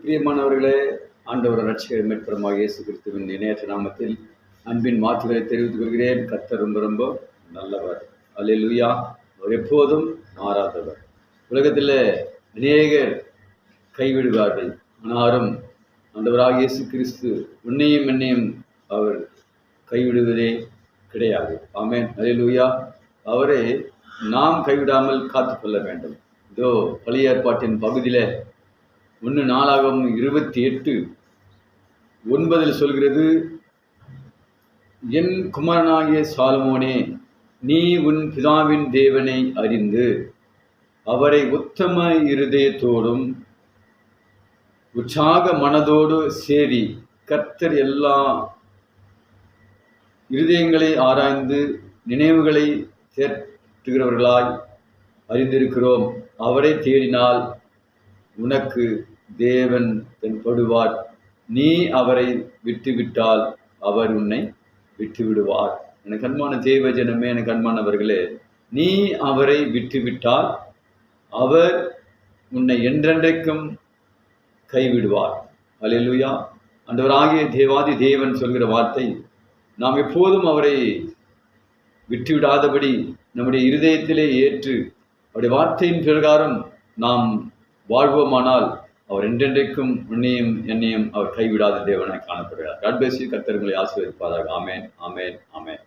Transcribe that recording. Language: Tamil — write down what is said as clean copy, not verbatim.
பிரியமானவர்களே, ஆண்டவர் இரட்சகர் மீட்பருமாகிய இயேசு கிறிஸ்துவின் இணையற்ற நாமத்தில் அன்பின் வார்த்தைகளை தெரிவித்துக் கொள்கிறேன். கர்த்தர் ரொம்ப ரொம்ப நல்லவர். அல்லேலூயா. அவர் எப்போதும் மாறாதவர். உலகத்தில் அநேகர் கைவிடுவார்கள், ஆனாலும் ஆண்டவராகிய இயேசு கிறிஸ்து உன்னையும் என்னையும் அவர் கைவிடுவதே கிடையாது. ஆமென். அல்லேலூயா. அவரை நாம் கைவிடாமல் காத்துக்கொள்ள வேண்டும். இதோ பழைய ஏற்பாட்டின் பகுதியில் 1 நாளாகமம் 28:9 சொல்கிறது, என் குமாரனாகிய சாலமோனே, நீ உன் பிதாவின் தேவனை அறிந்து அவரை உத்தம இருதயத்தோடும் உற்சாக மனதோடு சேரி. கர்த்தர் எல்லா இருதயங்களை ஆராய்ந்து நினைவுகளை தேற்றுகிறவர்களாய் அறிந்திருக்கிறோம். அவரை தேடினால் உனக்கு தேவன் தென்படுவார். நீ அவரை விட்டுவிட்டால் அவர் உன்னை விட்டுவிடுவார். எனக்கு அன்பான தேவ ஜனமே, எனக்கு அன்பானவர்களே, நீ அவரை விட்டுவிட்டால் அவர் உன்னை என்றென்றைக்கும் கைவிடுவார். அல்லேலூயா. ஆண்டவராகிய தேவாதி தேவன் சொல்கிற வார்த்தை, நாம் எப்போதும் அவரை விட்டுவிடாதபடி நம்முடைய இருதயத்திலே ஏற்று அவருடைய வார்த்தையின் பிரகாரம் நாம் வாழ்வோமானால் அவர் என்றென்றைக்கும் உன்னையும் என்னையும் அவர் கைவிடாத தேவனாய் காணப்படுகிறார். God bless you. கர்த்தர் உங்களை ஆசீர்வதிப்பாராக. ஆமென், ஆமென், ஆமென்.